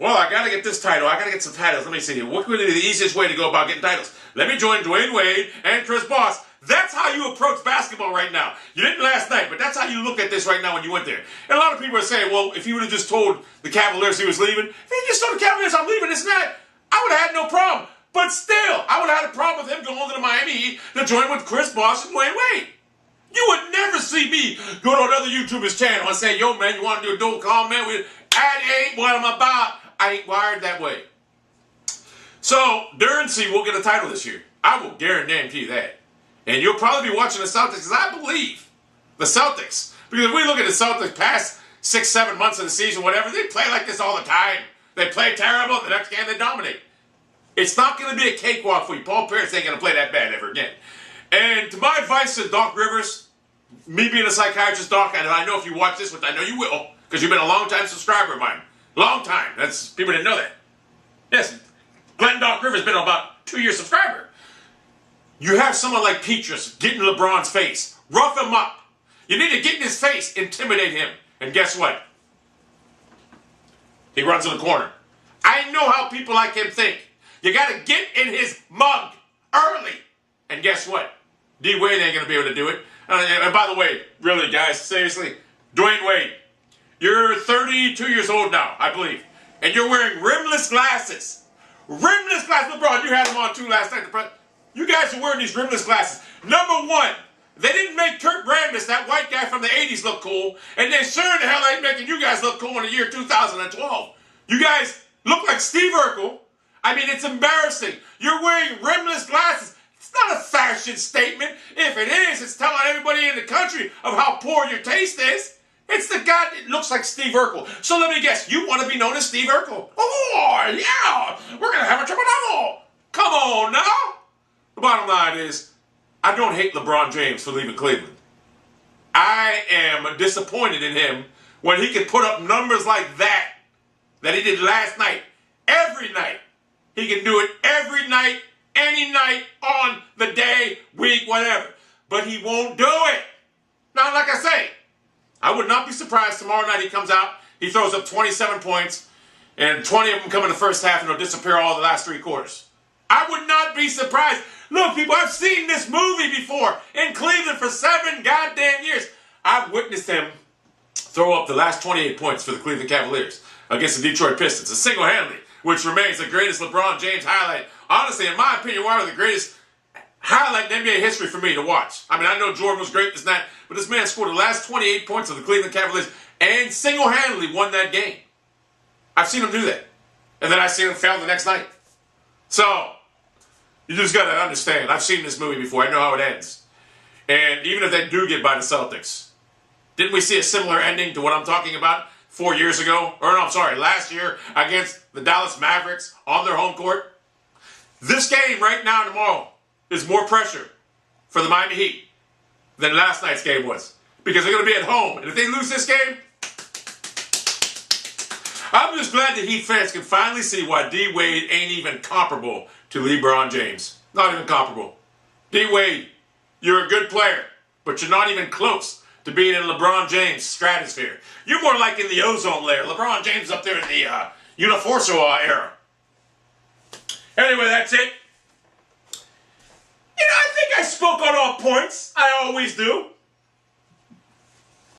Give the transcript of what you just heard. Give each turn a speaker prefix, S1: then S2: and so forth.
S1: well, I got to get this title. I got to get some titles. Let me see here. What would be the easiest way to go about getting titles? Let me join Dwayne Wade and Chris Bosh. That's how you approach basketball right now. You didn't last night, but that's how you look at this right now when you went there. And a lot of people are saying, well, if he would have just told the Cavaliers he was leaving, if he just told the Cavaliers I'm leaving this night, I would have had no problem. But still, I would have had a problem with him going to the Miami Heat to join with Chris Bosh and Dwayne Wade. You would never see me go to another YouTuber's channel and say, yo, man, you want to do a dual comment with, that ain't what I'm about. I ain't wired that way. So, Durnsey will get a title this year. I will guarantee you that. And you'll probably be watching the Celtics, because I believe the Celtics, because if we look at the Celtics past 6-7 months of the season, whatever, they play like this all the time. They play terrible, the next game they dominate. It's not going to be a cakewalk for you. Paul Pierce ain't going to play that bad ever again. And to my advice to Doc Rivers, me being a psychiatrist, Doc, and I know if you watch this, which I know you will, because you've been a long-time subscriber of mine. Long time. People didn't know that. Yes, Glenn Doc Rivers has been about 2-year subscriber. You have someone like Petrus get in LeBron's face. Rough him up. You need to get in his face, intimidate him. And guess what? He runs in the corner. I know how people like him think. You got to get in his mug early. And guess what? D. Wade ain't going to be able to do it. And by the way, really, guys, seriously, Dwayne Wade, you're 32 years old now, I believe. And you're wearing rimless glasses. Rimless glasses. LeBron, you had them on too last night. You guys are wearing these rimless glasses. Number one, they didn't make Kurt Rambis, that white guy from the 80s, look cool. And they sure in the hell ain't making you guys look cool in the year 2012. You guys look like Steve Urkel. I mean, it's embarrassing. You're wearing rimless glasses. It's not a fashion statement. If it is, it's telling everybody in the country of how poor your taste is. It's the guy that looks like Steve Urkel. So let me guess, you want to be known as Steve Urkel? Oh, yeah, we're going to have a triple double. Come on now. The bottom line is, I don't hate LeBron James for leaving Cleveland. I am disappointed in him when he can put up numbers like that he did last night. Every night. He can do it every night, any night, on the day, week, whatever. But he won't do it. Now, like I say, I would not be surprised tomorrow night he comes out, he throws up 27 points, and 20 of them come in the first half, and he'll disappear all the last 3 quarters. I would not be surprised. Look, people, I've seen this movie before in Cleveland for 7 goddamn years. I've witnessed him throw up the last 28 points for the Cleveland Cavaliers against the Detroit Pistons, single-handedly, which remains the greatest LeBron James highlight. Honestly, in my opinion, one of the greatest highlight in NBA history for me to watch. I mean, I know Jordan was great this night, but this man scored the last 28 points of the Cleveland Cavaliers and single-handedly won that game. I've seen him do that. And then I seen him fail the next night. So, you just got to understand, I've seen this movie before. I know how it ends. And even if they do get by the Celtics, didn't we see a similar ending to what I'm talking about 4 years ago? Or no, I'm sorry, last year against the Dallas Mavericks on their home court? This game right now tomorrow is more pressure for the Miami Heat than last night's game was. Because they're going to be at home. And if they lose this game, I'm just glad the Heat fans can finally see why D. Wade ain't even comparable to LeBron James. Not even comparable. D. Wade, you're a good player, but you're not even close to being in LeBron James' stratosphere. You're more like in the ozone layer. LeBron James up there in the Uniforso era. Anyway, that's it. You know, I think I spoke on all points. I always do.